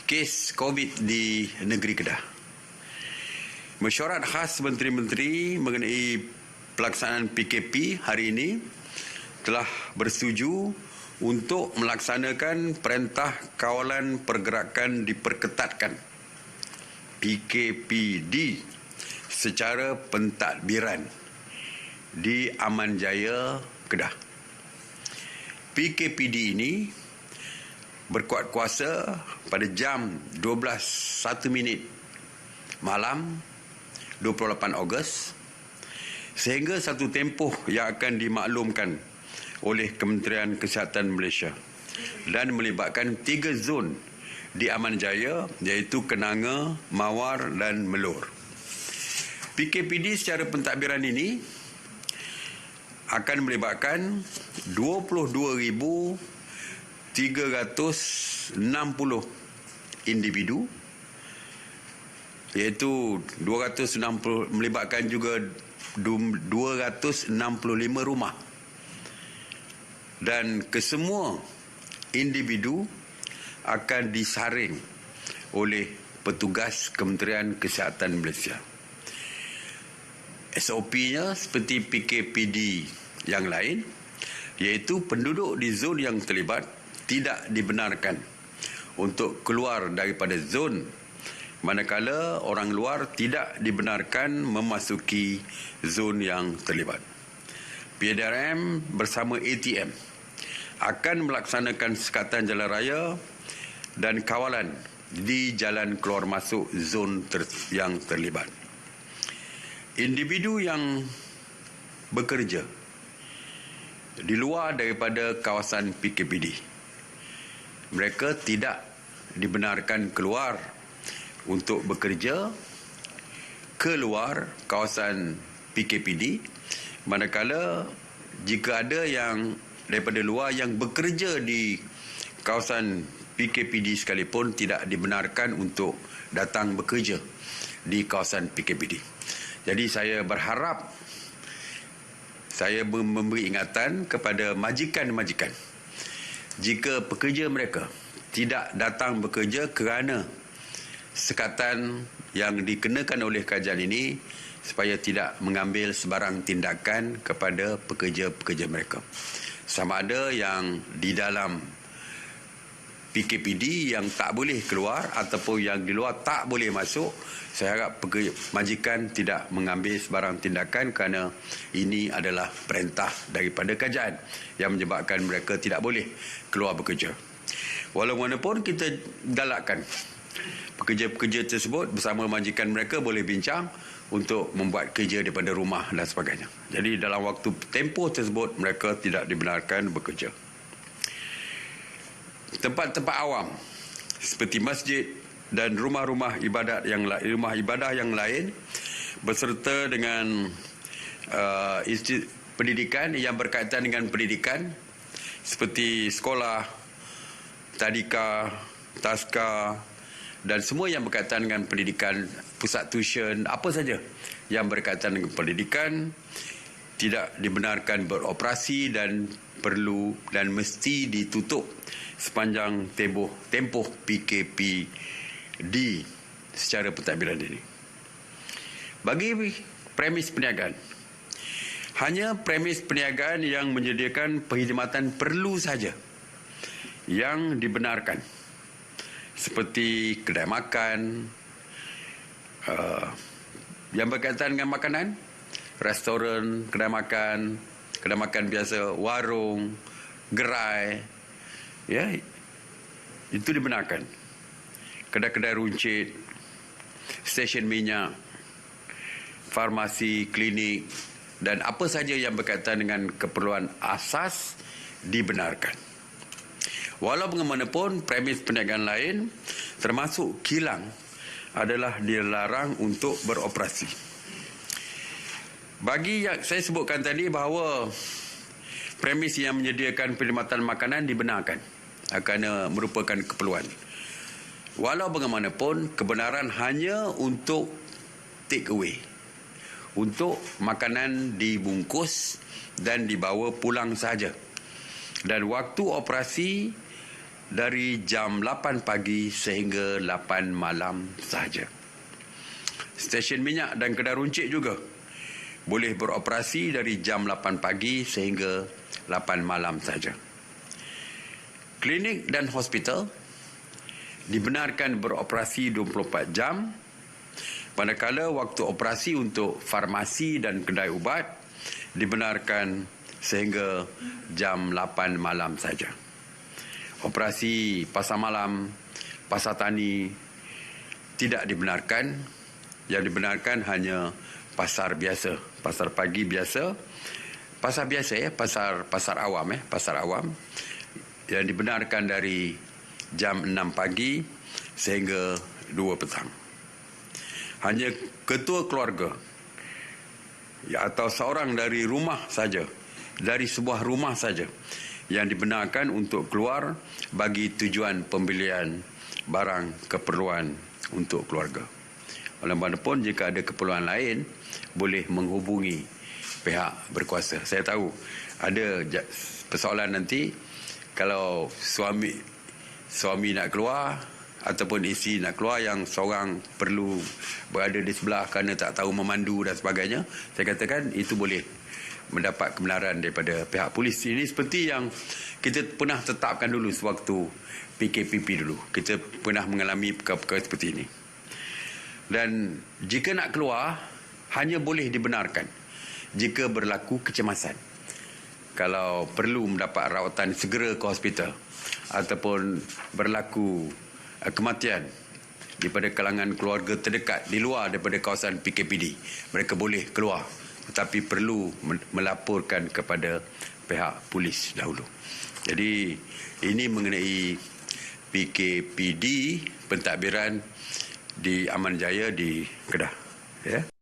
kes COVID di negeri Kedah. Mesyuarat khas Menteri-Menteri mengenai pelaksanaan PKP hari ini telah bersetuju untuk melaksanakan Perintah Kawalan Pergerakan Diperketatkan PKPD secara pentadbiran di Aman Jaya, Kedah. PKPD ini berkuat kuasa pada jam 12:01 malam 28 Ogos sehingga satu tempoh yang akan dimaklumkan oleh Kementerian Kesihatan Malaysia dan melibatkan 3 zon di Aman Jaya iaitu Kenanga, Mawar dan Melur. PKPD secara pentadbiran ini akan melibatkan 22,360 individu, iaitu 260 melibatkan juga 265 rumah, dan kesemua individu akan disaring oleh petugas Kementerian Kesihatan Malaysia. SOP-nya seperti PKPD yang lain, iaitu penduduk di zon yang terlibat tidak dibenarkan untuk keluar daripada zon, manakala orang luar tidak dibenarkan memasuki zon yang terlibat. PDRM bersama ATM akan melaksanakan sekatan jalan raya dan kawalan di jalan keluar masuk zon yang terlibat. Individu yang bekerja di luar daripada kawasan PKPD, mereka tidak dibenarkan keluar untuk bekerja ke luar kawasan PKPD, manakala jika ada yang daripada luar yang bekerja di kawasan PKPD sekalipun tidak dibenarkan untuk datang bekerja di kawasan PKPD. Jadi saya berharap, saya memberi ingatan kepada majikan-majikan, jika pekerja mereka tidak datang bekerja kerana sekatan yang dikenakan oleh kajian ini, supaya tidak mengambil sebarang tindakan kepada pekerja-pekerja mereka. Sama ada yang di dalam PKPD yang tak boleh keluar ataupun yang di luar tak boleh masuk, saya harap majikan tidak mengambil sebarang tindakan kerana ini adalah perintah daripada kajian yang menyebabkan mereka tidak boleh keluar bekerja. Walaupun kita galakkan pekerja-pekerja tersebut bersama majikan mereka boleh bincang untuk membuat kerja daripada rumah dan sebagainya. Jadi dalam waktu tempoh tersebut mereka tidak dibenarkan bekerja. Tempat-tempat awam seperti masjid dan rumah-rumah ibadat yang lain beserta dengan pendidikan yang berkaitan dengan pendidikan seperti sekolah, tadika, taska dan semua yang berkaitan dengan pendidikan, pusat tuition, apa saja yang berkaitan dengan pendidikan tidak dibenarkan beroperasi dan perlu dan mesti ditutup sepanjang tempoh PKPD secara pentadbiran ini. Bagi premis perniagaan, hanya premis perniagaan yang menyediakan perkhidmatan perlu saja yang dibenarkan, seperti kedai makan yang berkaitan dengan makanan, restoran, kedai makan biasa, warung, gerai, ya, itu dibenarkan. Kedai-kedai runcit, stesen minyak, farmasi, klinik dan apa saja yang berkaitan dengan keperluan asas dibenarkan. Walau bagaimanapun, premis perniagaan lain termasuk kilang adalah dilarang untuk beroperasi. Bagi yang saya sebutkan tadi bahawa premis yang menyediakan perkhidmatan makanan dibenarkan kerana merupakan keperluan. Walau bagaimanapun, kebenaran hanya untuk take away, untuk makanan dibungkus dan dibawa pulang saja. Dan waktu operasi dari jam 8 pagi sehingga 8 malam sahaja. Stesen minyak dan kedai runcit juga boleh beroperasi dari jam 8 pagi sehingga 8 malam sahaja. Klinik dan hospital dibenarkan beroperasi 24 jam, manakala waktu operasi untuk farmasi dan kedai ubat dibenarkan sehingga jam 8 malam saja. Operasi pasar malam, pasar tani tidak dibenarkan. Yang dibenarkan hanya pasar biasa, pasar pagi biasa, pasar biasa pasar awam yang dibenarkan dari jam 6 pagi sehingga 2 petang. Hanya ketua keluarga atau seorang dari rumah saja, dari sebuah rumah saja yang dibenarkan untuk keluar bagi tujuan pembelian barang keperluan untuk keluarga. Oleh mana pun jika ada keperluan lain boleh menghubungi pihak berkuasa. Saya tahu ada persoalan nanti kalau suami nak keluar ataupun isteri nak keluar yang seorang perlu berada di sebelah kerana tak tahu memandu dan sebagainya. Saya katakan itu boleh mendapat kebenaran daripada pihak polis. Ini seperti yang kita pernah tetapkan dulu sewaktu PKPP dulu. Kita pernah mengalami perkara-perkara seperti ini. Dan jika nak keluar hanya boleh dibenarkan jika berlaku kecemasan. Kalau perlu mendapat rawatan segera ke hospital ataupun berlaku kematian daripada kalangan keluarga terdekat di luar daripada kawasan PKPD, mereka boleh keluar, tetapi perlu melaporkan kepada pihak polis dahulu. Jadi ini mengenai PKPD pentadbiran di Aman Jaya di Kedah, ya.